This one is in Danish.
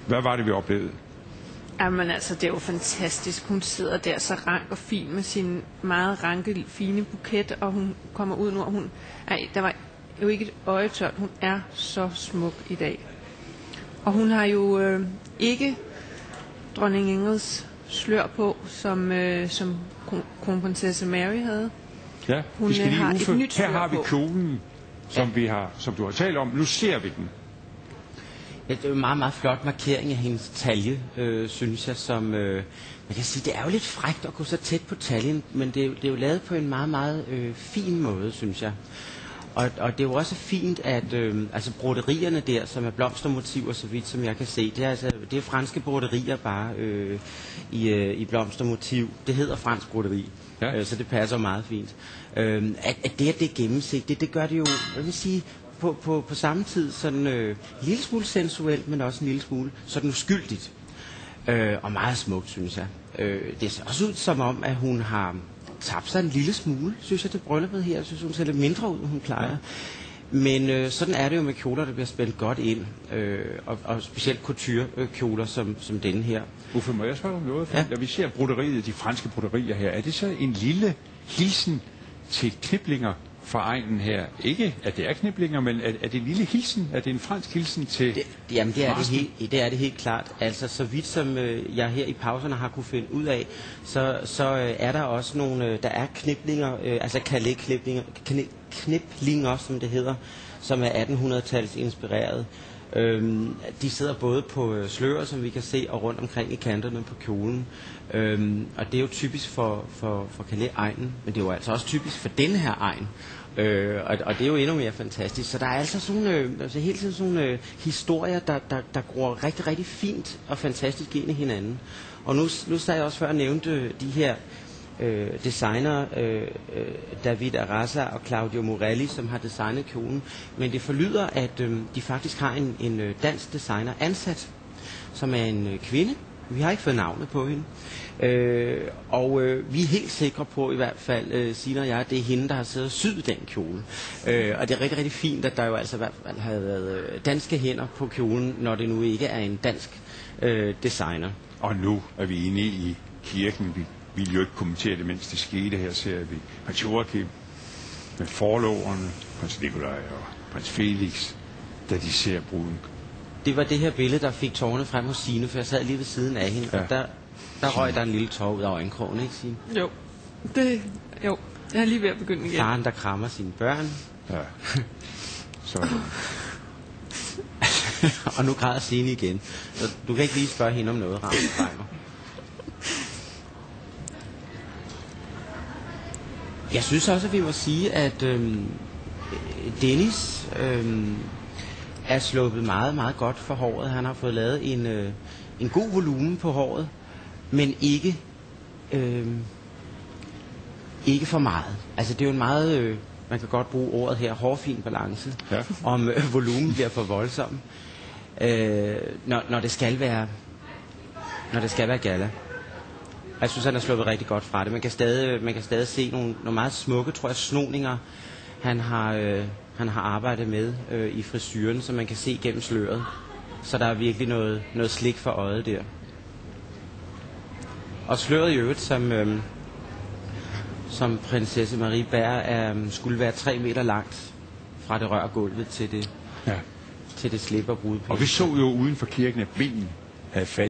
Hvad var det, vi oplevede? Jamen altså, det er jo fantastisk. Hun sidder der så rank og fin med sin meget ranke, fine buket, og hun kommer ud nu, og hun... Ej, der var jo ikke et øje tørt. Hun er så smuk i dag. Og hun har jo ikke dronning Ingrids slør på, som kronprinsesse Mary havde. Ja, Hun har et nyt slør. Her har vi kjolen, som du har talt om. Nu ser vi den. Ja, det er jo en meget, meget flot markering af hendes talje, synes jeg, som... man kan sige, det er jo lidt frækt at gå så tæt på taljen, men det er jo lavet på en meget, meget fin måde, synes jeg. Og det er jo også fint, at altså broderierne der, som er blomstermotiver, så vidt som jeg kan se, det er franske broderier bare i blomstermotiv. Det hedder fransk broderi, ja. Så det passer meget fint. At det er gennemsigtigt, det gør det jo, jeg vil sige... På samme tid sådan en lille smule sensuelt, men også en lille smule sådan uskyldigt. Og meget smukt, synes jeg. Det ser også ud som om, at hun har tabt sig en lille smule, synes jeg, til brylluppet her. Jeg synes, hun ser lidt mindre ud, end hun plejer. Ja. Men sådan er det jo med kjoler, der bliver spændt godt ind. Og specielt couture-kjoler som denne her. Uffe, må jeg spørge om noget? Ja. Når vi ser broderiet, de franske broderier her, er det så en lille hilsen til kniplinger fra egnen her? Ikke, at det er kniplinger, men er det en lille hilsen? Er det en fransk hilsen til... Jamen, det er det helt klart. Altså, så vidt som jeg her i pauserne har kunne finde ud af, så er der også nogle... der er kniplinger, altså kniplinger, som det hedder, som er 1800-tals inspireret. De sidder både på slører, som vi kan se, og rundt omkring i kanterne på kjolen. Og det er jo typisk for Calais-egnen, men det er jo altså også typisk for denne her egn. Og det er jo endnu mere fantastisk. Så der er altså sådan hele tiden sådan historier, der gror rigtig, rigtig fint og fantastisk ind i hinanden. Og nu sagde jeg også før, nævnte de her designer David Arasa og Claudio Morelli, som har designet kjolen. Men det forlyder, at de faktisk har en dansk designer ansat, som er en kvinde. Vi har ikke fået navnet på hende. Og vi er helt sikre på, i hvert fald, Signe og jeg, at det er hende, der har siddet og syet den kjole. Og det er rigtig, rigtig fint, at der jo altså i hvert fald har været danske hænder på kjolen, når det nu ikke er en dansk designer. Og nu er vi inde i kirken. Vi ville jo ikke kommentere det, mens det skete. Her ser vi prins Joachim med forloverne, prins Nikolaj og prins Felix, da de ser bruden. Det var det her billede, der fik tårerne frem hos Signe, for jeg sad lige ved siden af hende, ja. Og der røg der en lille tår ud af øjenkrogen, ikke Signe? Jo, jeg er lige ved at begynde igen. Faren, der krammer sine børn. Ja, så... Og nu græder Signe igen. Så du kan ikke lige spørge hende om noget, Reimer. Jeg synes også, at vi må sige, at Dennis er sluppet meget, meget godt for håret. Han har fået lavet en god volumen på håret, men ikke for meget. Altså det er jo en meget, man kan godt bruge ordet her, hårfin balance, ja. Om volumen bliver for voldsom, når det skal være galla. Jeg synes, han har sluppet rigtig godt fra det. Man kan stadig se nogle meget smukke, tror jeg, snoninger, han har arbejdet med i frisyren, som man kan se gennem sløret. Så der er virkelig noget slik for øjet der. Og sløret i øvrigt, som prinsesse Marie bærer, skulle være 3 meter langt fra det rør gulvet til det slipper brudepinde. Og vi så jo uden for kirken, at vinden havde fat